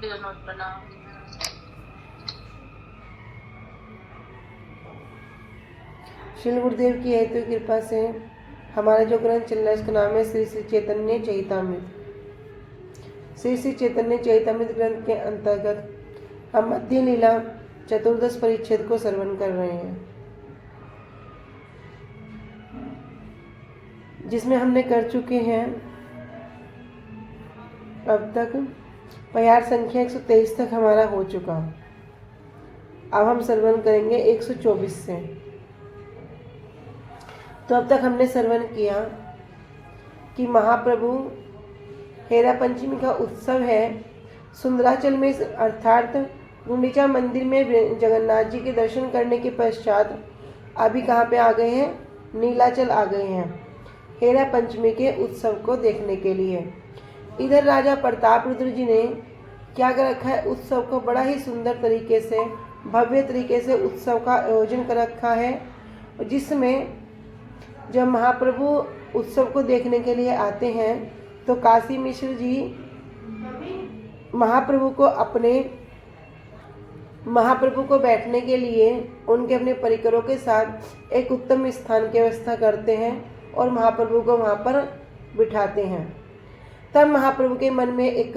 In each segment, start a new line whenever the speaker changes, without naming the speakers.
प्रणाम।
श्री गुरुदेव की हेतु कृपा से हमारा जो ग्रंथ चल रहा है इसका नाम है श्री श्री चैतन्य चैतामृत। श्री श्री चैतन्य चैतामृत ग्रंथ के अंतर्गत हम मध्य लीला चतुर्दश परिच्छेद को श्रवण कर रहे हैं, जिसमें हमने कर चुके हैं अब तक प्यार संख्या 123 तक हमारा हो चुका। अब हम श्रवण करेंगे 124 से। तो अब तक हमने श्रवण किया कि महाप्रभु हेरा पंचमी का उत्सव है सुंदराचल में, अर्थात गुंडीचा मंदिर में जगन्नाथ जी के दर्शन करने के पश्चात अभी कहाँ पे आ गए हैं? नीलाचल आ गए हैं हेरा पंचमी के उत्सव को देखने के लिए। इधर राजा प्रताप रुद्र जी ने क्या कर रखा है? उत्सव को बड़ा ही सुंदर तरीके से, भव्य तरीके से उत्सव का आयोजन कर रखा है, जिसमें जब महाप्रभु उत्सव को देखने के लिए आते हैं तो काशी मिश्र जी महाप्रभु को बैठने के लिए उनके अपने परिकरों के साथ एक उत्तम स्थान की व्यवस्था करते हैं और महाप्रभु को वहाँ पर बिठाते हैं। तब महाप्रभु के मन में एक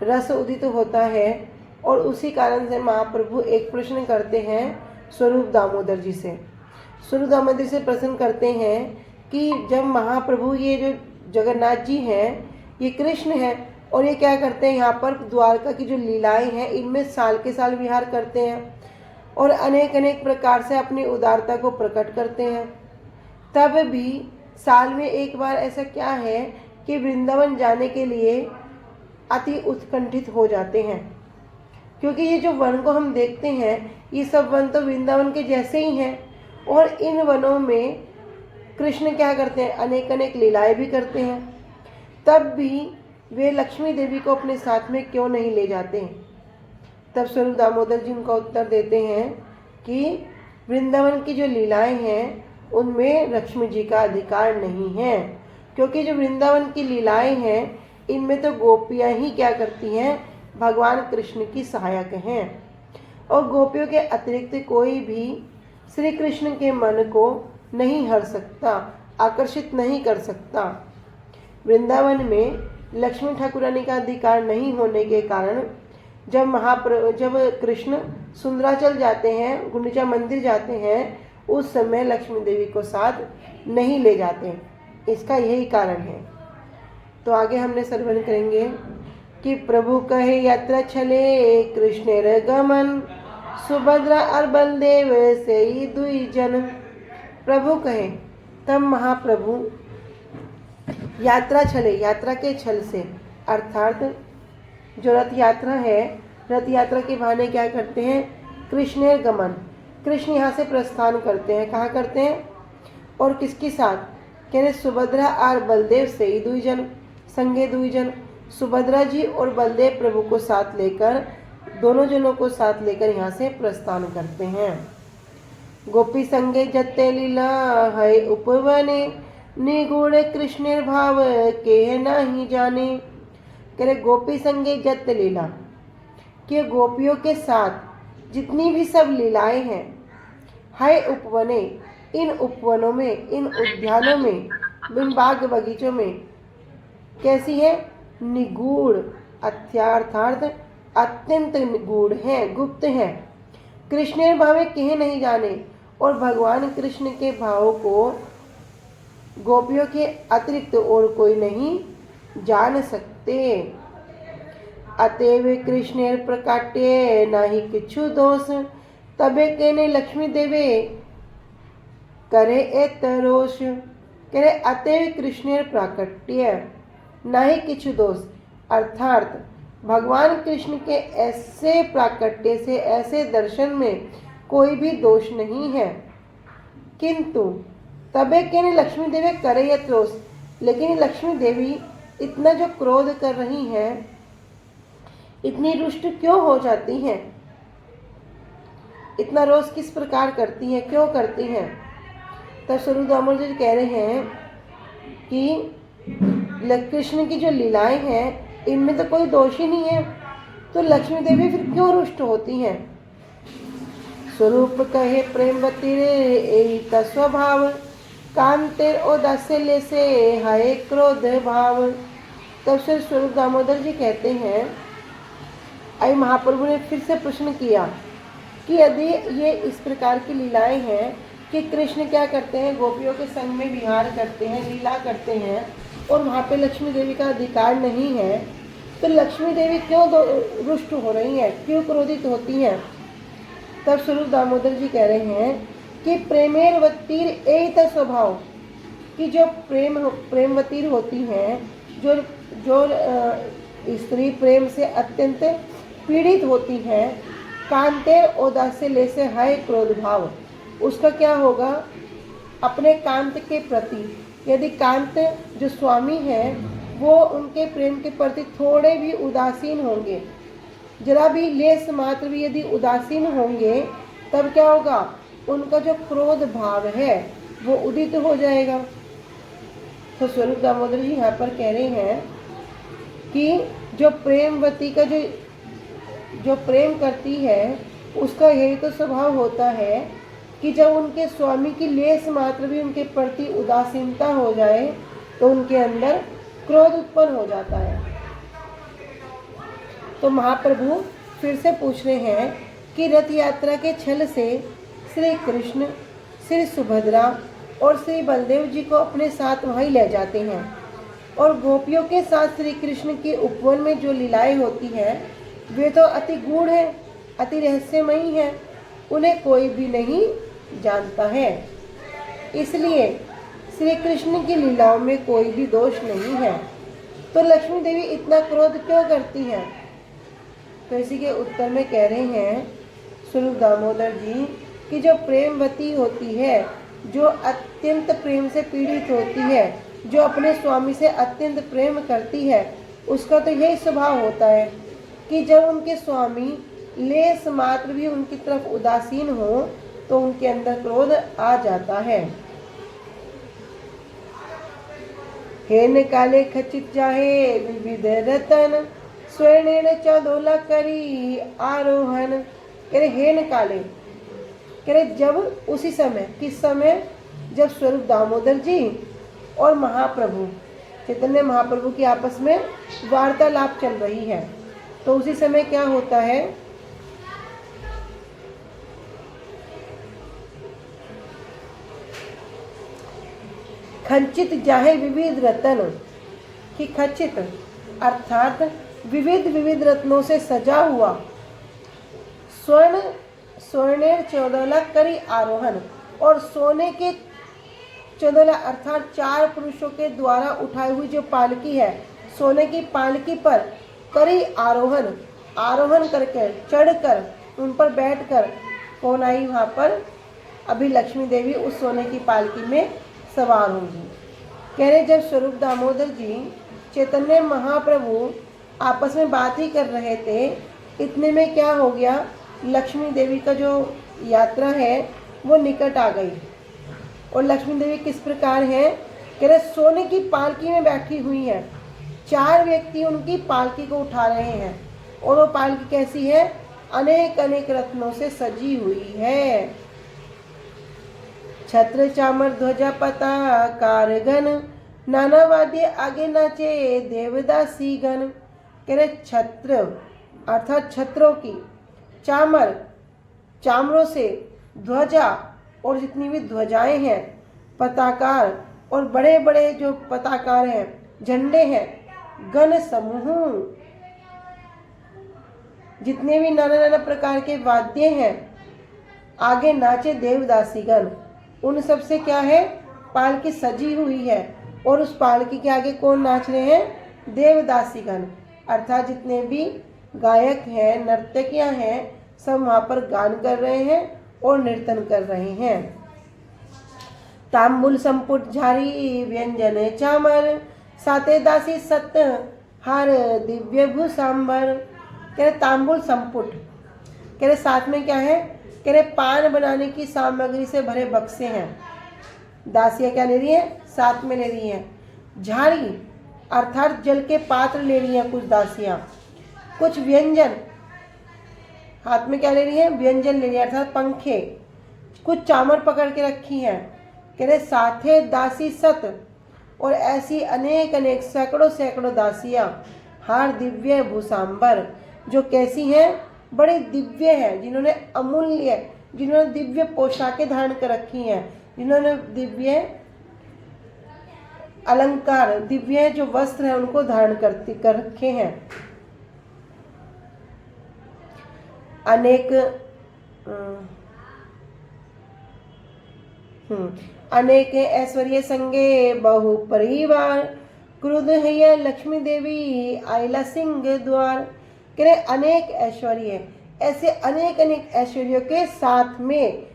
रस उदित होता है और उसी कारण से महाप्रभु एक प्रश्न करते हैं स्वरूप दामोदर जी से। स्वरूप दामोदर से प्रश्न करते हैं कि जब महाप्रभु ये जो जगन्नाथ जी हैं ये कृष्ण हैं और ये क्या करते हैं, यहाँ पर द्वारका की जो लीलाएं हैं इनमें साल के साल विहार करते हैं और अनेक अनेक प्रकार से अपनी उदारता को प्रकट करते हैं, तब भी साल में एक बार ऐसा क्या है कि वृंदावन जाने के लिए अति उत्कंठित हो जाते हैं, क्योंकि ये जो वन को हम देखते हैं ये सब वन तो वृंदावन के जैसे ही हैं और इन वनों में कृष्ण क्या करते हैं? अनेक अनेक लीलाएं भी करते हैं। तब भी वे लक्ष्मी देवी को अपने साथ में क्यों नहीं ले जाते? तब स्वरूप दामोदर जी उनका उत्तर देते हैं कि वृंदावन की जो लीलाएं हैं उनमें लक्ष्मी जी का अधिकार नहीं है, क्योंकि जो वृंदावन की लीलाएं हैं इनमें तो गोपियां ही क्या करती हैं? भगवान कृष्ण की सहायक हैं और गोपियों के अतिरिक्त कोई भी श्री कृष्ण के मन को नहीं हर सकता, आकर्षित नहीं कर सकता। वृंदावन में लक्ष्मी ठाकुरानी का अधिकार नहीं होने के कारण जब कृष्ण सुंदराचल जाते हैं, गुंडीचा मंदिर जाते हैं, उस समय लक्ष्मी देवी को साथ नहीं ले जाते। इसका यही कारण है। तो आगे हमने श्रवण करेंगे कि प्रभु कहे यात्रा चले कृष्णेर गमन, सुभद्रा और बलदेव से ही दुई जन। प्रभु कहे तब महाप्रभु यात्रा चले, यात्रा के छल से, अर्थात जो रथ यात्रा है, रथ यात्रा के बहाने क्या करते हैं? कृष्णेर गमन, कृष्ण यहाँ से प्रस्थान करते हैं। कहाँ करते हैं और किसके साथ? कह रहे सुभद्रा और बलदेव से ही दुई जन, संगे दुई जन। सुभद्रा जी और बलदेव प्रभु को साथ लेकर, दोनों जनों को साथ लेकर यहाँ से प्रस्थान करते हैं। गोपी संगे जत्ते लीला है उपवने, निगूढ़ कृष्णेर भाव के नहीं जाने। कह रहे गोपी संगे जत्ते लीला, कि गोपियों के साथ जितनी भी सब लीलाएं हैं, है उपवने, इन उपवनों में, इन उद्यानों में, इन बाग बगीचों में कैसी है? निगूढ़, अर्थात अत्यंत निगूढ़ है, गुप्त है। कृष्णेर भाव कहे नहीं जाने, और भगवान कृष्ण के भाव को गोपियों के अतिरिक्त और कोई नहीं जान सकते। अतएव कृष्णेर प्रकाट्य नाही किछु दोष, तबे कहने लक्ष्मी देवे करे एत रोष। करे अतएव कृष्णेर प्राकट्य नाही किछु दोष, अर्थात भगवान कृष्ण के ऐसे प्राकट्य से, ऐसे दर्शन में कोई भी दोष नहीं है। किंतु तबे कहने लक्ष्मी देवी करे यत रोष, लेकिन लक्ष्मी देवी इतना जो क्रोध कर रही हैं, इतनी रुष्ट क्यों हो जाती हैं? इतना रोष किस प्रकार करती हैं, क्यों करती हैं? तब स्वरूप दामोदर जी कह रहे हैं कि कृष्ण की जो लीलाएं हैं इनमें तो कोई दोष ही नहीं है, तो लक्ष्मी देवी फिर क्यों रुष्ट होती हैं? स्वरूप कहे प्रेमवती रे स्वभाव, कांते उदास्य ले से हाय क्रोध भाव। तब से स्वरूप दामोदर जी कहते हैं, आई महाप्रभु ने फिर से प्रश्न किया कि यदि ये इस प्रकार की लीलाएं हैं कि कृष्ण क्या करते हैं, गोपियों के संग में विहार करते हैं, लीला करते हैं, और वहाँ पे लक्ष्मी देवी का अधिकार नहीं है, तो लक्ष्मी देवी क्यों रुष्ट हो रही हैं, क्यों क्रोधित होती हैं? तब स्वरूप दामोदर जी कह रहे हैं कि प्रेमेरवतीर एत स्वभाव, कि जो प्रेमवतीर होती हैं, जो स्त्री प्रेम से अत्यंत पीड़ित होती हैं, कांते औदास्य ले से हाय क्रोध भाव, उसका क्या होगा? अपने कांत के प्रति, यदि कांत जो स्वामी है वो उनके प्रेम के प्रति थोड़े भी उदासीन होंगे, जरा भी लेस मात्र भी यदि उदासीन होंगे, तब क्या होगा? उनका जो क्रोध भाव है वो उदित हो जाएगा। तो स्वरूप दामोदर जी यहाँ पर कह रहे हैं कि जो प्रेमवती का जो प्रेम करती है उसका यही तो स्वभाव होता है कि जब उनके स्वामी की लेस मात्र भी उनके प्रति उदासीनता हो जाए तो उनके अंदर क्रोध उत्पन्न हो जाता है। तो महाप्रभु फिर से पूछ रहे हैं कि रथ यात्रा के छल से श्री कृष्ण, श्री सुभद्रा और श्री बलदेव जी को अपने साथ वहीं ले जाते हैं, और गोपियों के साथ श्री कृष्ण के उपवन में जो लीलाएं होती हैं वे तो अति गूढ़ है, अति रहस्यमयी है, उन्हें कोई भी नहीं जानता है। इसलिए श्री कृष्ण की लीलाओं में कोई भी दोष नहीं है, तो लक्ष्मी देवी इतना क्रोध क्यों करती हैं? तो इसी के उत्तर में कह रहे हैं स्वरूप दामोदर जी कि जो प्रेमवती होती है, जो अत्यंत प्रेम से पीड़ित होती है, जो अपने स्वामी से अत्यंत प्रेम करती है, उसका तो यही स्वभाव होता है कि जब उनके स्वामी लेस मात्र भी उनकी तरफ उदासीन हो तो उनके अंदर क्रोध आ जाता है। हेन काले खचित जाहे विविध रतन, स्वर्णेन चौदोला करी आरोहण। कह रहे हेन काले, कह रहे जब उसी समय, किस समय? जब स्वरूप दामोदर जी और महाप्रभु चैतन्य महाप्रभु की आपस में वार्तालाप चल रही है, तो उसी समय क्या होता है? खंचित जाहे विविध रतन, कि खचित अर्थात विविध रत्नों से सजा हुआ, स्वर्णेर चौदोला करी आरोहण, और सोने के चौदोला अर्थात 4 पुरुषों के द्वारा उठाई हुई जो पालकी है, सोने की पालकी पर करी आरोहण करके, चढ़कर, उन पर बैठकर कौन आई वहाँ पर? अभी लक्ष्मी देवी उस सोने की पालकी में सवार होंगी। कह रहे जब स्वरूप दामोदर जी चैतन्य महाप्रभु आपस में बात ही कर रहे थे, इतने में क्या हो गया? लक्ष्मी देवी का जो यात्रा है वो निकट आ गई। और लक्ष्मी देवी किस प्रकार है? कह रहे सोने की पालकी में बैठी हुई है, 4 व्यक्ति उनकी पालकी को उठा रहे हैं, और वो पालकी कैसी है? अनेक रत्नों से सजी हुई है। छत्र चामर ध्वजा पताकार गण, नाना वाद्य आगे नाचे देवदासी गण। कह रहे छत्र अर्थात छत्रों की, चामर चामरों से, ध्वजा और जितनी भी ध्वजाएं हैं, पताकार और बड़े बड़े जो पताकार हैं, झंडे हैं, गण समूह, जितने भी नाना प्रकार के वाद्य हैं, आगे नाचे देवदासीगण। उन सब से क्या है? पालकी सजी हुई है, और उस पालकी के आगे कौन नाच रहे हैं? देवदासीगण, अर्थात जितने भी गायक हैं, नर्तकियां हैं, सब वहाँ पर गान कर रहे हैं और नृत्यन कर रहे हैं। तांबुल संपुट झारी व्यंजन चामर, साते दासी सत्य हार दिव्य भूसांबर। कह रहे तांबुल संपुट, कह रहे साथ में क्या है? कह रहे पान बनाने की सामग्री से भरे बक्से हैं। दासियाँ क्या ले रही हैं? साथ में ले रही हैं। झाड़ी अर्थात जल के पात्र ले रही हैं कुछ दासियाँ। कुछ व्यंजन, हाथ में क्या ले रही है, व्यंजन ले रही है अर्थात पंखे, कुछ चामर पकड़ के रखी हैं। कह रहे साथे दासी सत, और ऐसी अनेक अनेक सैकड़ों सैकड़ों दासियां, हार दिव्य भूसांबर, जो कैसी हैं, बड़ी दिव्य है, जिन्होंने अमूल्य, जिन्होंने दिव्य पोशाकें धारण कर रखी हैं, जिन्होंने दिव्य अलंकार, दिव्य जो वस्त्र है उनको धारण कर रखे हैं। अनेक ऐश्वर्य संगे बहु परिवार, क्रुद्ध है लक्ष्मी देवी आइला सिंह द्वार। कह रहे अनेक ऐश्वर्य, ऐसे अनेक अनेक ऐश्वर्यों के साथ में,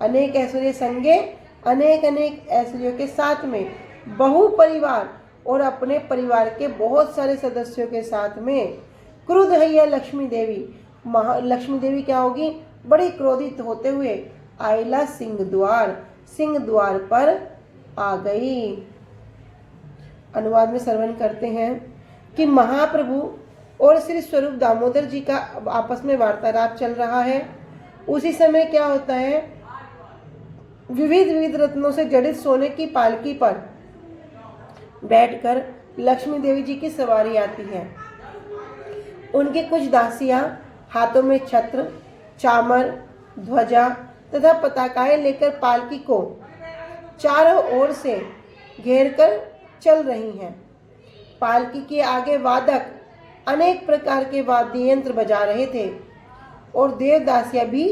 अनेक ऐश्वर्य संगे अनेक अनेक ऐश्वर्यों के साथ में, बहु परिवार और अपने परिवार के बहुत सारे सदस्यों के साथ में, क्रुद्ध है लक्ष्मी देवी, लक्ष्मी देवी क्या होगी, बड़ी क्रोधित होते हुए आइला सिंह द्वार पर आ गई। अनुवाद में श्रवण करते हैं कि महाप्रभु और श्री स्वरूप दामोदर जी का आपस में वार्तालाप चल रहा है। उसी समय क्या होता है, विविध विविध रत्नों से जड़ित सोने की पालकी पर बैठकर लक्ष्मी देवी जी की सवारी आती है। उनकी कुछ दासियां हाथों में छत्र, चामर, ध्वजा तथा पताकाएं लेकर पालकी को चारों ओर से घेरकर चल रही हैं। पालकी के आगे वादक अनेक प्रकार के वाद्य यंत्र बजा रहे थे और देवदासियां भी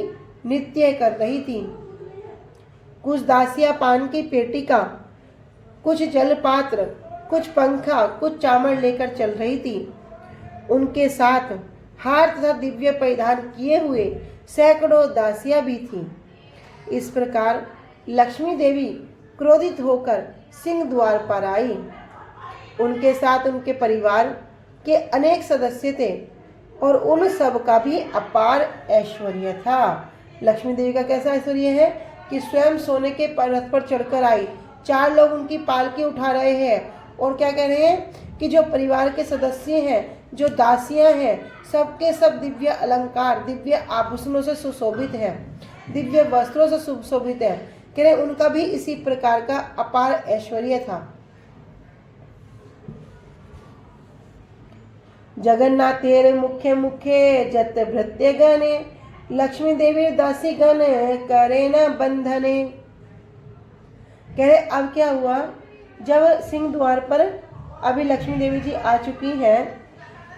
नृत्य कर रही थी। कुछ दासियां पान की पेटिका, कुछ जलपात्र, कुछ पंखा, कुछ चामर लेकर चल रही थी। उनके साथ हार तथा दिव्य परिधान किए हुए सैकड़ों दासियां भी थीं। इस प्रकार लक्ष्मी देवी क्रोधित होकर सिंह द्वार पर आई। उनके साथ उनके परिवार के अनेक सदस्य थे और उन सब का भी अपार ऐश्वर्य था। लक्ष्मी देवी का कैसा ऐश्वर्य है कि स्वयं सोने के रथ पर चढ़कर आई, 4 लोग उनकी पालकी उठा रहे हैं और क्या कह रहे हैं कि जो परिवार के सदस्य हैं, जो दासियां हैं, सबके सब दिव्य अलंकार, दिव्य आभूषणों से सुशोभित हैं, दिव्य वस्त्रों से सुशोभित है। कह रहे उनका भी इसी प्रकार का अपार ऐश्वर्य था। जगन्नाथेर मुख्य मुख्य जत भृत्य गणे, लक्ष्मी देवी दासी गण करे न बंधने। कह रहे अब क्या हुआ, जब सिंह द्वार पर अभी लक्ष्मी देवी जी आ चुकी हैं।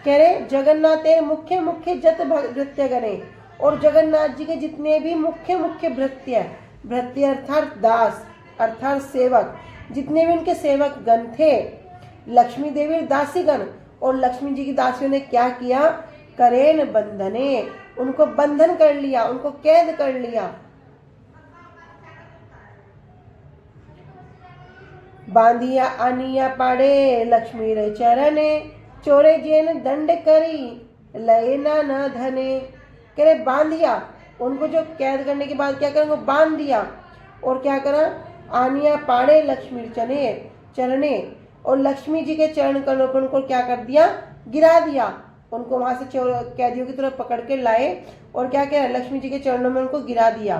कह रहे जगन्नाथेर मुख्य मुख्य जत भृत्य गणे, और जगन्नाथ जी के जितने भी मुख्य मुख्य भृत्य अर्थात दास अर्थात सेवक, जितने भी उनके सेवक गण थे, लक्ष्मी देवी दासीगण, और लक्ष्मी जी की दासियों ने क्या किया, करेन बंधने, उनको बंधन कर लिया, उनको कैद कर लिया। बांधिया आनिया पाड़े लक्ष्मी रे चरणे, चोरे जेन दंड करी लये न धने। कह रहे बांधिया, उनको जो कैद करने के बाद क्या करें, वो बांध दिया और क्या करा, आनिया पाड़े लक्ष्मी चरणे, और लक्ष्मी जी के चरण कमलों पर उनको क्या कर दिया, गिरा दिया। उनको वहां से कैदियों की तरफ पकड़ के लाए और क्या कह लक्ष्मी जी के चरणों में उनको गिरा दिया।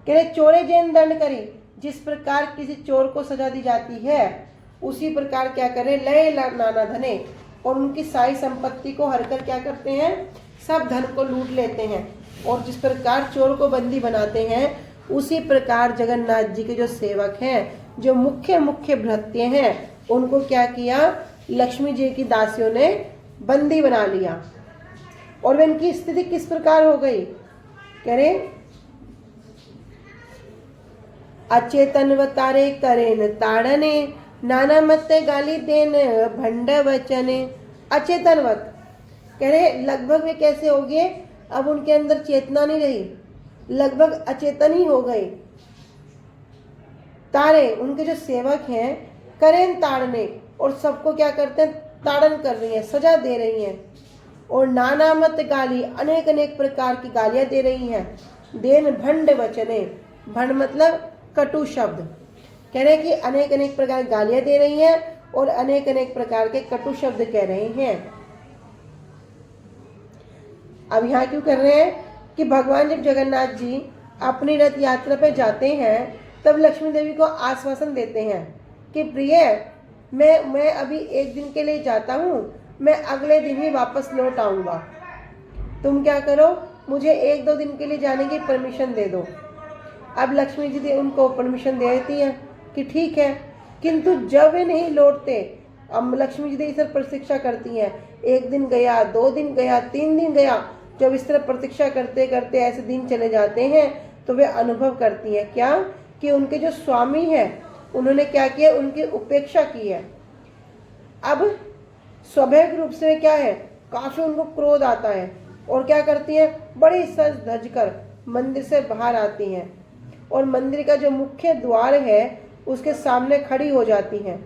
कह रहे चोरे जेन दंड करी, जिस प्रकार किसी चोर को सजा दी जाती है उसी प्रकार क्या करे, लय नाना धने, और उनकी सारी संपत्ति को हरकर क्या करते हैं, सब धन को लूट लेते हैं। और जिस प्रकार चोर को बंदी बनाते हैं उसी प्रकार जगन्नाथ जी के जो सेवक हैं, जो मुख्य मुख्य भृत्य हैं, उनको क्या किया, लक्ष्मी जी की दासियों ने बंदी बना लिया। और वे इनकी स्थिति किस प्रकार हो गई, कह रहे अचेतनवतारे करेन ताड़ने, नाना मत गाली देन भंड वचने। अचेतनवत, कह रहे लगभग वे कैसे हो गए, अब उनके अंदर चेतना नहीं रही, लगभग अचेतन ही हो गए। तारे, उनके जो सेवक हैं, करेन ताड़ने, और सबको क्या करते हैं, ताड़न कर रही हैं, सजा दे रही हैं। और नाना मत गाली, अनेक अनेक प्रकार की गालियां दे रही हैं। देन भंड वचने, भंड मतलब कटु शब्द, कह रहे कि अनेक अनेक प्रकार की गालियां दे रही हैं और अनेक अनेक प्रकार के कटु शब्द कह रहे हैं। अब यहाँ क्यों कर रहे हैं कि भगवान जब जगन्नाथ जी अपनी रथ यात्रा पर जाते हैं तब लक्ष्मी देवी को आश्वासन देते हैं कि प्रिय, मैं अभी एक दिन के लिए जाता हूँ, मैं अगले दिन ही वापस लौट आऊँगा। तुम क्या करो, मुझे 1-2 दिन के लिए जाने की परमिशन दे दो। अब लक्ष्मी जी उनको परमिशन दे देती हैं कि ठीक है, किंतु जब वे नहीं लौटते, अब लक्ष्मी जी इस तरह प्रतीक्षा करती हैं। 1 दिन गया, 2 दिन गया, 3 दिन गया। जब इस तरह प्रतीक्षा करते करते ऐसे दिन चले जाते हैं तो वे अनुभव करती हैं क्या कि उनके जो स्वामी हैं उन्होंने क्या किया, उनकी उपेक्षा की है। अब स्वाभाविक रूप से क्या है, काफ़ी उनको क्रोध आता है और क्या करती हैं, बड़ी सज धज कर मंदिर से बाहर आती हैं और मंदिर का जो मुख्य द्वार है उसके सामने खड़ी हो जाती हैं।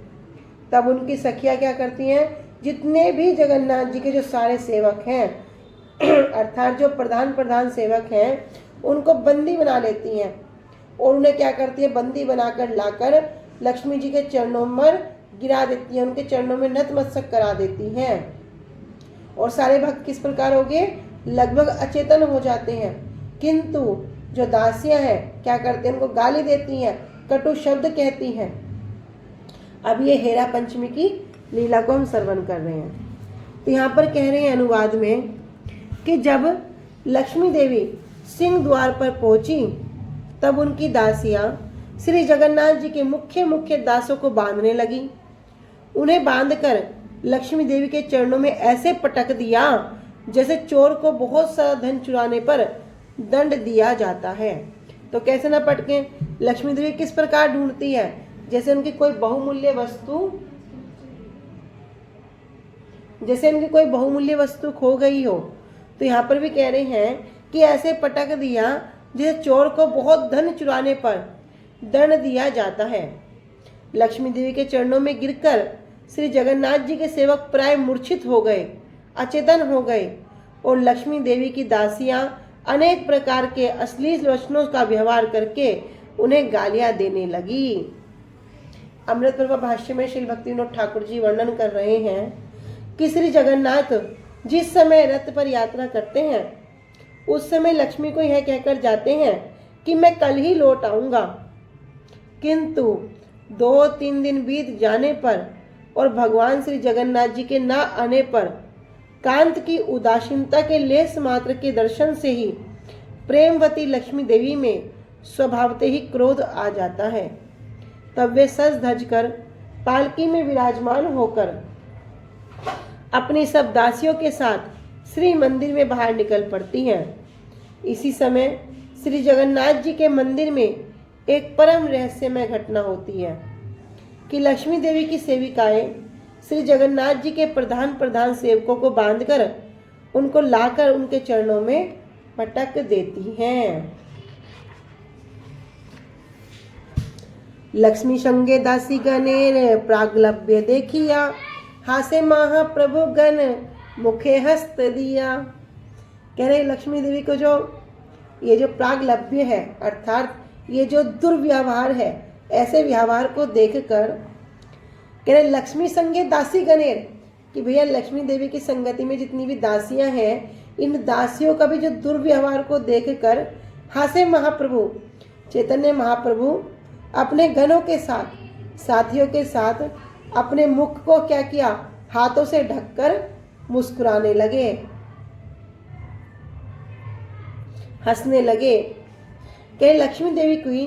तब उनकी सखियाँ क्या करती हैं, जितने भी जगन्नाथ जी के जो सारे सेवक हैं अर्थात जो प्रधान सेवक हैं, उनको बंदी बना लेती हैं और उन्हें क्या करती है, बंदी बनाकर लाकर लक्ष्मी जी के चरणों पर गिरा देती हैं, उनके चरणों में नतमस्तक करा देती हैं। और सारे भक्त किस प्रकार हो गए, लगभग अचेतन हो जाते हैं। किंतु जो दासियां हैं क्या करते हैं, उनको गाली देती हैं, कटु शब्द कहती हैं। अब ये हेरा पंचमी की लीला को हम श्रवण कर रहे हैं। तो यहाँ पर कह रहे हैं अनुवाद में कि जब लक्ष्मी देवी सिंह द्वार पर पहुंची तब उनकी दासियां श्री जगन्नाथ जी के मुख्य दासों को बांधने लगी। उन्हें बांधकर लक्ष्मी देवी के चरणों में ऐसे पटक दिया जैसे चोर को बहुत सारा धन चुराने पर दंड दिया जाता है। तो कैसे ना पटके, लक्ष्मी देवी किस प्रकार ढूंढती है, जैसे उनकी कोई बहुमूल्य वस्तु खो गई हो। तो यहाँ पर भी कह रहे हैं कि ऐसे पटक दिया जैसे चोर को बहुत धन चुराने पर दंड दिया जाता है। लक्ष्मी देवी के चरणों में गिरकर श्री जगन्नाथ जी के सेवक प्राय मूर्छित हो गए, अचेतन हो गए और लक्ष्मी देवी की दासियां अनेक प्रकार के अश्लील वचनों का व्यवहार करके उन्हें गालियां देने लगी। अमृत प्रभा भाष्य में श्री भक्ति विनोद ठाकुर जी वर्णन कर रहे हैं कि श्री जगन्नाथ जिस समय रथ पर यात्रा करते हैं उस समय लक्ष्मी को यह कहकर जाते हैं कि मैं कल ही लौट आऊंगा, किंतु 2-3 दिन बीत जाने पर और भगवान श्री जगन्नाथ जी के ना आने पर कांत की उदासीनता के लेस मात्र के दर्शन से ही प्रेमवती लक्ष्मी देवी में स्वभावते ही क्रोध आ जाता है। तब वे सज धज कर पालकी में विराजमान होकर अपनी सब दासियों के साथ श्री मंदिर में बाहर निकल पड़ती हैं। इसी समय श्री जगन्नाथ जी के मंदिर में एक परम रहस्यमय घटना होती है कि लक्ष्मी देवी की सेविकाएं श्री जगन्नाथ जी के प्रधान सेवकों को बांधकर उनको लाकर उनके चरणों में पटक देती हैं। लक्ष्मी संगे दासी गणेर प्रागलभ्य देखिया, हासे महाप्रभु गण मुखे हस्त दिया। कह रहे लक्ष्मी देवी को जो ये जो प्रागलभ्य है अर्थात ये जो दुर्व्यवहार है, ऐसे व्यवहार को देखकर कह रहे लक्ष्मी संगे दासी गणेर कि भैया लक्ष्मी देवी की संगति में जितनी भी दासियां हैं, इन दासियों का भी जो दुर्व्यवहार को देखकर हासे महाप्रभु चैतन्य महाप्रभु अपने गणों के साथ साथियों के साथ अपने मुख को क्या किया, हाथों से ढककर मुस्कुराने लगे, हंसने लगे। कह लक्ष्मी देवी की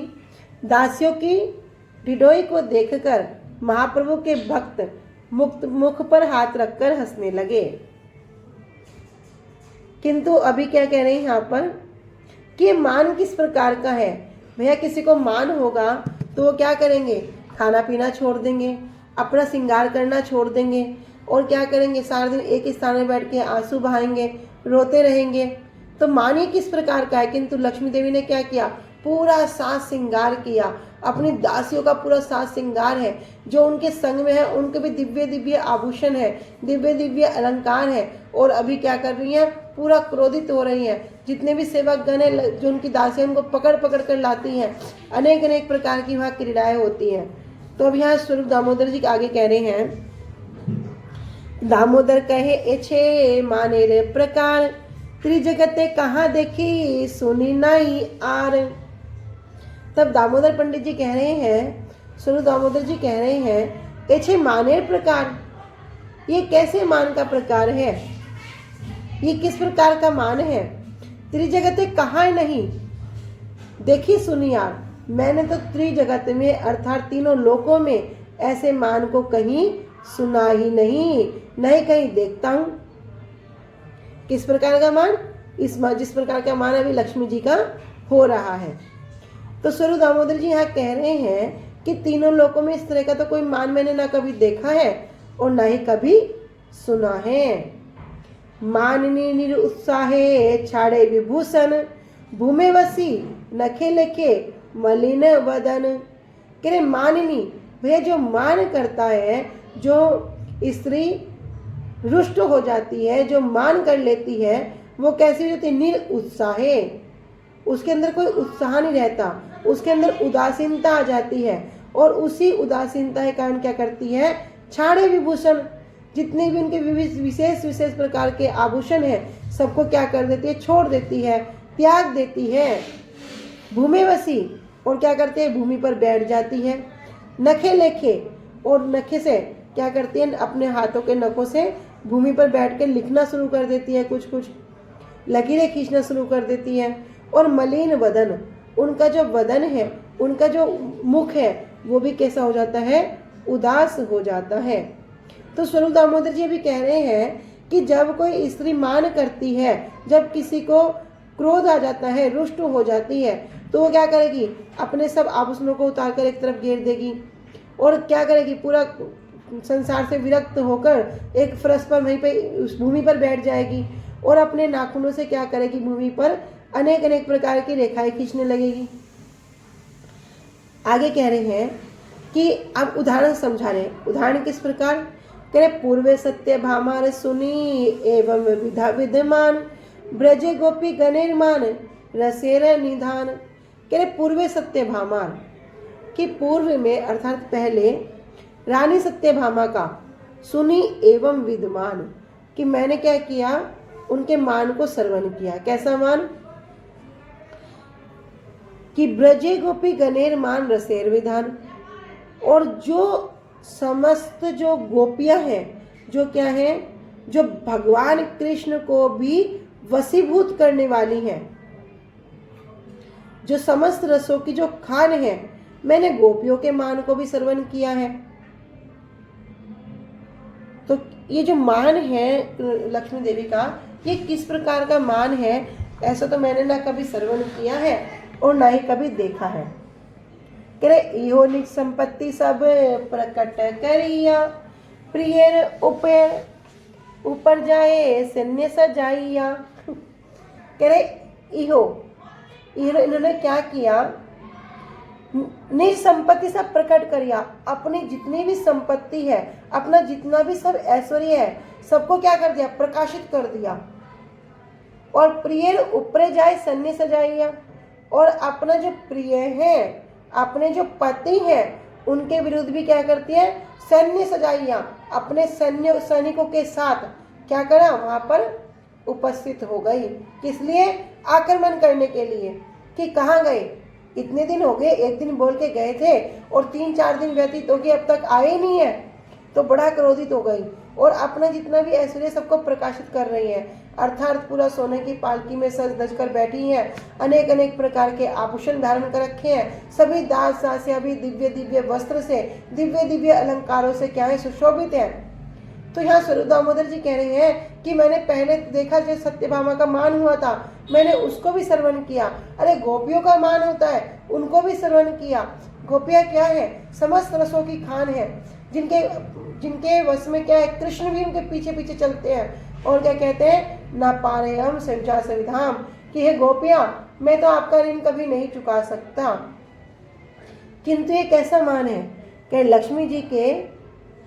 दासियों की ढिढोई को देखकर महाप्रभु के भक्त मुख पर हाथ रखकर हंसने लगे। किंतु अभी क्या कह रहे हैं यहाँ पर कि मान किस प्रकार का है। भैया किसी को मान होगा तो वो क्या करेंगे, खाना पीना छोड़ देंगे, अपना श्रृंगार करना छोड़ देंगे और क्या करेंगे, सारा दिन एक ही स्थान में बैठ के आंसू बहाएंगे, रोते रहेंगे। तो मान ही किस प्रकार का है। किंतु लक्ष्मी देवी ने क्या किया, पूरा साज श्रृंगार किया, अपनी दासियों का पूरा साज श्रृंगार है। जो उनके संग में है उनके भी दिव्य दिव्य आभूषण है, दिव्य दिव्य अलंकार है। और अभी क्या कर रही हैं, पूरा क्रोधित हो रही हैं। जितने भी सेवक गण है जो उनकी दासियां उनको पकड़ पकड़ कर लाती हैं, अनेक अनेक प्रकार की वहाँ क्रीड़ाएं होती हैं। तो अब यहाँ स्वरूप दामोदर जी आगे कह रहे हैं, दामोदर कहे एछे माने रे प्रकार त्रिजगते कहाँ देखी सुनी नहीं आर। तब दामोदर पंडित जी कह रहे हैं, सुनो दामोदर जी कह रहे हैं, ऐसे मानेर प्रकार, ये कैसे मान का प्रकार है, ये किस प्रकार का मान है। त्रिजगते कहाँ नहीं देखी सुनी यार, मैंने तो त्रिजगत में अर्थात तीनों लोकों में ऐसे मान को कहीं सुना ही नहीं, नहीं कहीं देखता हूं। किस प्रकार का मान, जिस प्रकार का मान अभी लक्ष्मी जी का हो रहा है। तो स्वरूप दामोदर जी यहाँ कह रहे हैं कि तीनों लोकों में इस तरह का तो कोई मान मैंने ना कभी देखा है और ना ही कभी सुना है। माननी निरुत्साहे छाड़े विभूषण, भूमे वसी नखे लेखे मलिन वदन। कह रहे माननी, भैया जो मान करता है, जो स्त्री रुष्ट हो जाती है, जो मान कर लेती है, वो कैसी हो जाती है, निरुत्साहे, उसके अंदर कोई उत्साह नहीं रहता, उसके अंदर उदासीनता आ जाती है। और उसी उदासीनता के कारण क्या करती है, छाड़े विभूषण, जितने भी उनके विशेष विशेष प्रकार के आभूषण हैं सबको क्या कर देती है, छोड़ देती है, त्याग देती है। भूमि वसी, और क्या करते हैं, भूमि पर बैठ जाती है। नखे लेखे, और नखे से क्या करती है, अपने हाथों के नखों से भूमि पर बैठ के लिखना शुरू कर देती है, कुछ कुछ लकीरें खींचना शुरू कर देती है। और मलिन वदन, उनका जो वदन है, उनका जो मुख है, वो भी कैसा हो जाता है, उदास हो जाता है। तो स्वरूप दामोदर जी भी कह रहे हैं कि जब कोई स्त्री मान करती है, जब किसी को क्रोध आ जाता है, रुष्ट हो जाती है, तो वो क्या करेगी, अपने सब आभूषणों को उतार कर एक तरफ घेर देगी और क्या करेगी, पूरा संसार से विरक्त होकर एक फरस पर वहीं पे उस भूमि पर बैठ जाएगी और अपने नाखूनों से क्या करेगी, भूमि पर अनेक अनेक प्रकार की रेखाएं खींचने लगेगी। आगे कह रहे हैं कि अब उदाहरण समझा रहे हैं। उदाहरण किस प्रकार, कह रहे पूर्वे सत्य भामार सुनी एवं विधा विद्यमान, ब्रजे गोपी गणिर्मान रसेर निधान। कह रहे पूर्वे सत्य भामार, कि पूर्व में अर्थात पहले रानी सत्यभामा का सुनी एवं विद्यमान, कि मैंने क्या किया, उनके मान को श्रवण किया। कैसा मान, कि ब्रजे गोपी गणेर मान रसेर विधान, और जो समस्त जो गोपियां हैं, जो क्या हैं, जो भगवान कृष्ण को भी वशीभूत करने वाली हैं, जो समस्त रसों की जो खान है, मैंने गोपियों के मान को भी श्रवण किया है। तो ये जो मान है लक्ष्मी देवी का, ये किस प्रकार का मान है, ऐसा तो मैंने ना कभी श्रवण किया है और ना ही कभी देखा है। कह रहे इहो निज संपत्ति सब प्रकट करिया, प्रिय ऊपर जाए सैन्य सजाइया। कह रहे इहो, इन्होंने क्या किया, निज संपत्ति सब प्रकट करिया, अपनी जितनी भी संपत्ति है, अपना जितना भी सब ऐश्वर्य है, सबको क्या कर दिया, प्रकाशित कर दिया। और प्रिय ऊपर जाए सैन्य सजाइया, और अपना जो प्रिय है, अपने जो पति हैं, उनके विरुद्ध भी क्या करती है, सैन्य सजाइया, अपने सैनिकों के साथ क्या करा, वहां पर उपस्थित हो गई। किस लिए, आक्रमण करने के लिए, कि कहाँ गए, इतने दिन हो गए, एक दिन बोल के गए थे और 3-4 दिन व्यतीत हो गए, अब तक आए ही नहीं है, तो बड़ा क्रोधित हो गई और अपना जितना भी ऐश्वर्य सबको प्रकाशित कर रही है। अर्थात पूरा सोने की पालकी में सज धज कर बैठी हैं, अनेक अनेक प्रकार के आभूषण धारण कर रखे हैं, सभी दास दासियां भी दिव्य दिव्य वस्त्र से, दिव्य दिव्य अलंकारों से क्या है, सुशोभित है। तो यहाँ स्वरूप दामोदर जी कह रहे हैं कि मैंने पहले देखा जो सत्यभामा का मान हुआ था, मैंने उसको भी श्रवण किया। अरे गोपियों का मान होता है, उनको भी श्रवण किया। गोपियाँ क्या है, समस्त रसों की खान है, जिनके वश में क्या है, कृष्ण भी उनके पीछे पीछे चलते हैं। और क्या कहते हैं, ना पारे हम संचा सविधाम, कि हे गोपियाँ, मैं तो आपका ऋण कभी नहीं चुका सकता। किंतु ये कैसा मान है, कि लक्ष्मी जी के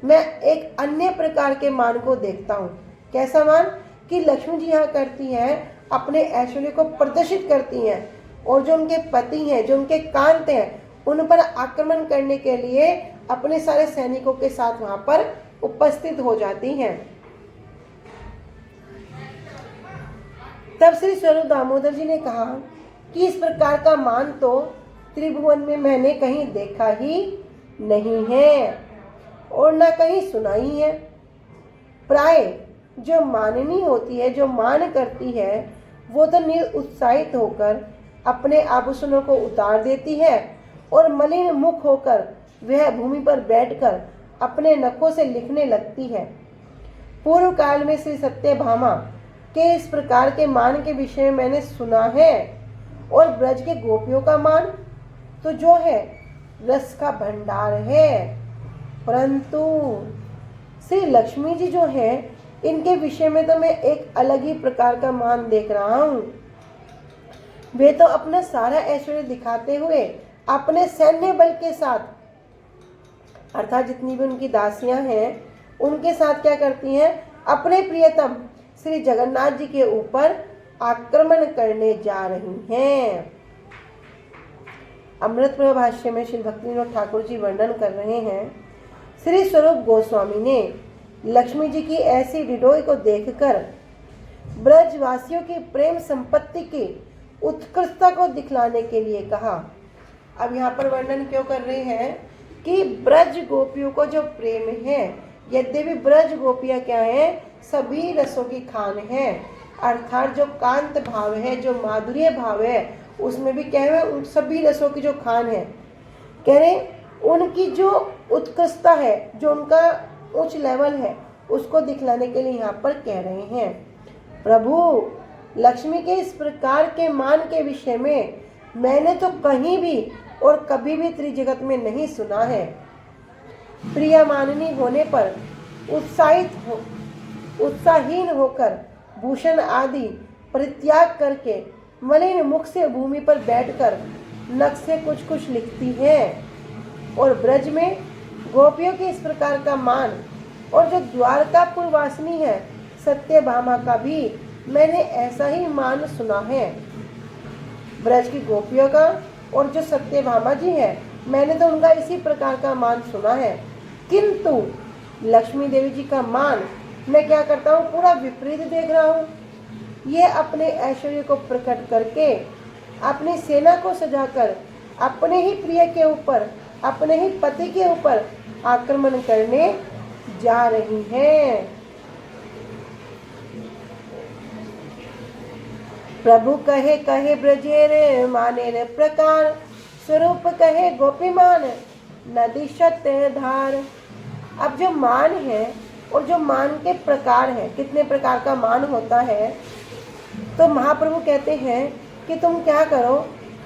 मैं एक अन्य प्रकार के मान को देखता हूँ। कैसा मान, कि लक्ष्मी जी यहाँ करती हैं, अपने ऐश्वर्य को प्रदर्शित करती हैं, और जो उनके पति हैं, जो उनके कांत हैं, उन पर आक्रमण करने के लिए अपने सारे सैनिकों के साथ वहां पर उपस्थित हो जाती हैं। तब श्री स्वरूप दामोदर जी ने कहा कि इस प्रकार का मान तो त्रिभुवन में मैंने कहीं देखा ही नहीं है और न कहीं सुना ही है। प्राय जो माननी होती है, जो मान करती है, वो तो निरुत्साहित होकर अपने आभूषणों को उतार देती है और मलिन मुख होकर वह भूमि पर बैठकर अपने नखों से लिखने लगती है। पूर्व काल में श्री सत्यभामा के इस प्रकार के मान के विषय में मैंने सुना है। और ब्रज के गोपियों का मान तो जो है रस का भंडार है, परंतु श्री लक्ष्मी जी जो है इनके विषय में तो मैं एक अलग ही प्रकार का मान देख रहा हूँ। वे तो अपना सारा ऐश्वर्य दिखाते हुए अपने सैन्य बल के साथ, अर्थात जितनी भी उनकी दासियां हैं उनके साथ क्या करती हैं, अपने प्रियतम श्री जगन्नाथ जी के ऊपर आक्रमण करने जा रही हैं। अमृत भाष्य में श्री भक्तिविनोद ठाकुर जी वर्णन कर रहे हैं, श्री स्वरूप गोस्वामी ने लक्ष्मी जी की ऐसी डिडोई को देखकर ब्रजवासियों की प्रेम संपत्ति की उत्कृष्टता को दिखलाने के लिए कहा। अब यहाँ पर वर्णन क्यों कर रहे हैं कि ब्रज गोपियों को जो प्रेम है, यद्यपि ब्रज गोपियाँ क्या है, सभी रसों की खान है, अर्थात जो कांत भाव है, जो माधुर्य भाव है, उसमें भी क्या है, उन सभी रसों की जो खान है, कह रहे उनकी जो उत्कृष्टता है, जो उनका उच्च लेवल है, उसको दिखलाने के लिए यहाँ पर कह रहे हैं। प्रभु लक्ष्मी के इस प्रकार के मान के विषय में मैंने तो कहीं भी और कभी भी त्रिजगत में नहीं सुना है। प्रिय माननी होने पर उत्साहीन होकर भूषण आदि परित्याग करके मलिन मुख से भूमि पर बैठकर नख से कुछ कुछ लिखती है। और ब्रज में गोपियों के इस प्रकार का मान और जो द्वारकापुर वासिनी है सत्यभामा का भी मैंने ऐसा ही मान सुना है। ब्रज की गोपियों का और जो सत्यभामा जी है मैंने तो उनका इसी प्रकार का मान सुना है, किंतु लक्ष्मी देवी जी का मान मैं क्या करता हूँ, पूरा विपरीत देख रहा हूँ। ये अपने ऐश्वर्य को प्रकट करके अपनी सेना को सजाकर अपने ही प्रिय के ऊपर, अपने ही पति के ऊपर आक्रमण करने जा रही हैं। प्रभु कहे कहे ब्रजेर मानेर प्रकार, स्वरूप कहे गोपीमान नदी सत्य धार। अब जो मान है और जो मान के प्रकार है, कितने प्रकार का मान होता है, तो महाप्रभु कहते हैं कि तुम क्या करो,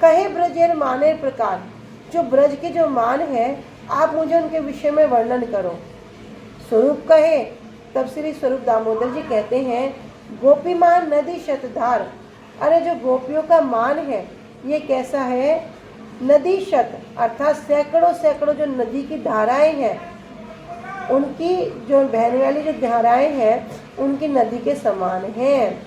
कहे ब्रजेर मानेर प्रकार, जो ब्रज के जो मान है आप मुझे उनके विषय में वर्णन करो। स्वरूप कहे, तब श्री स्वरूप दामोदर जी कहते हैं गोपीमान नदी शतधार। अरे जो गोपियों का मान है ये कैसा है, नदी शत अर्थात सैकड़ों सैकड़ों जो नदी की धाराएं हैं, उनकी जो बहने वाली जो धाराएं हैं उनकी नदी के समान हैं।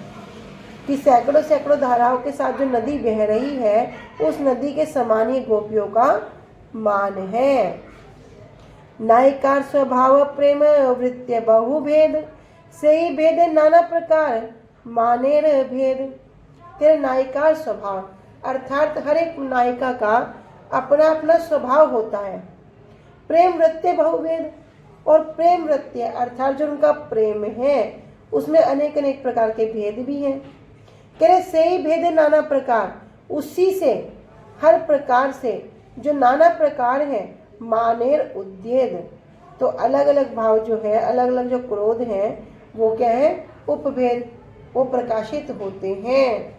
कि सैकड़ों सैकड़ों धाराओं के साथ जो नदी बह रही है उस नदी के समान ही गोपियों का मान है। नायिकार स्वभाव प्रेम वृत्य बहुभेद, सही भेद नाना प्रकार मानेर भेद। तेरे नायिकार स्वभाव अर्थात हर एक नायिका का अपना अपना स्वभाव होता है। प्रेम वृत्य बहुभेद, और प्रेम वृत्य अर्थात जो उनका प्रेम है उसमें अनेक अनेक प्रकार के भेद भी हैं। कह रहे सही भेद नाना प्रकार, उसी से हर प्रकार से जो नाना प्रकार है मानेर उद्येद, तो अलग अलग भाव जो है, अलग अलग जो क्रोध है वो क्या है, उपभेद, वो प्रकाशित होते हैं।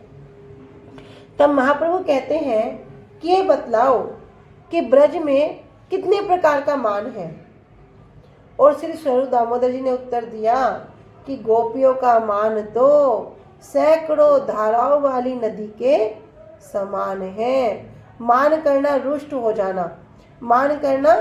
तब महाप्रभु कहते हैं कि ये बतलाओ कि ब्रज में कितने प्रकार का मान है। और श्री स्वरूप दामोदर जी ने उत्तर दिया कि गोपियों का मान तो सैकड़ों धाराओं वाली नदी के समान है। मान करना रुष्ट हो जाना, मान करना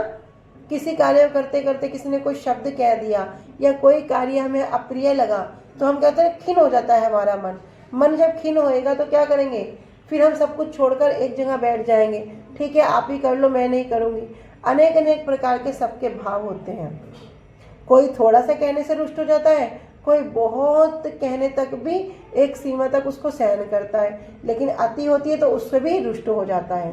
किसी कार्य करते करते किसी ने कोई शब्द कह दिया या कोई कार्य हमें अप्रिय लगा तो हम कहते हैं खिन्न हो जाता है हमारा मन। मन जब खिन्न होएगा तो क्या करेंगे, फिर हम सब कुछ छोड़कर एक जगह बैठ जाएंगे, ठीक है आप ही कर लो मैं नहीं करूँगी। अनेक अनेक प्रकार के सबके भाव होते हैं। कोई थोड़ा सा कहने से रुष्ट हो जाता है, कोई बहुत कहने तक भी एक सीमा तक उसको सहन करता है, लेकिन अति होती है तो उससे भी रुष्ट हो जाता है।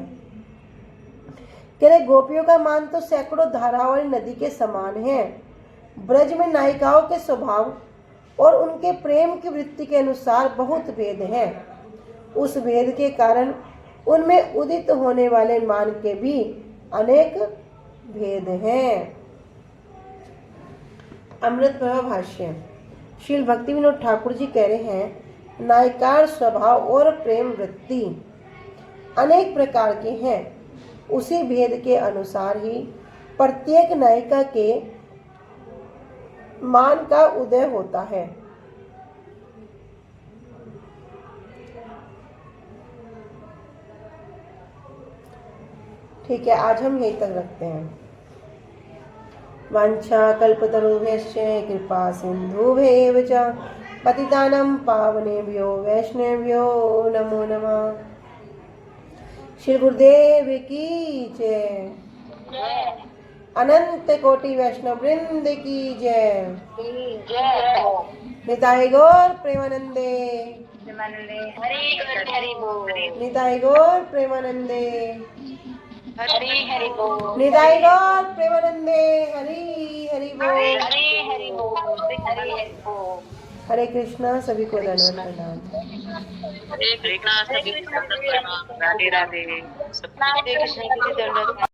कह रहे गोपियों का मान तो सैकड़ों धाराओं वाली नदी के समान है। ब्रज में नायिकाओं के स्वभाव और उनके प्रेम की वृत्ति के अनुसार बहुत भेद है। उस भेद के कारण उनमें उदित होने वाले मान के भी अनेक भेद हैं। अमृत प्रभा भाष्य। श्रील भक्ति विनोद ठाकुर जी कह रहे हैं, नायिकार स्वभाव और प्रेम वृत्ति अनेक प्रकार के हैं। उसी भेद के अनुसार ही प्रत्येक नायिका के मान का उदय होता है। ठीक है, आज हम यहीं तक रखते हैं। वाञ्छा कल्पतरुभ्यश्च कृपा सिन्धुभ्येव च पतितानां पावनेभ्यो वैष्णवेभ्यो नमो नमः। श्री गुरुदेव की जय। अनंत कोटि वैष्णव वृंद की जय। निताय गौर प्रेमानंदे। निताय गौर प्रेमानंदे।
हरि बोल।
निताय गौर प्रेमानंदे। हरि हरि बोल।
हरि बोल।
हरे कृष्णा। सभी को धन्यवाद प्रणाम।
हरे कृष्णा। सभी को प्रणाम। राधे राधे। राधे कृष्ण की दंडवत।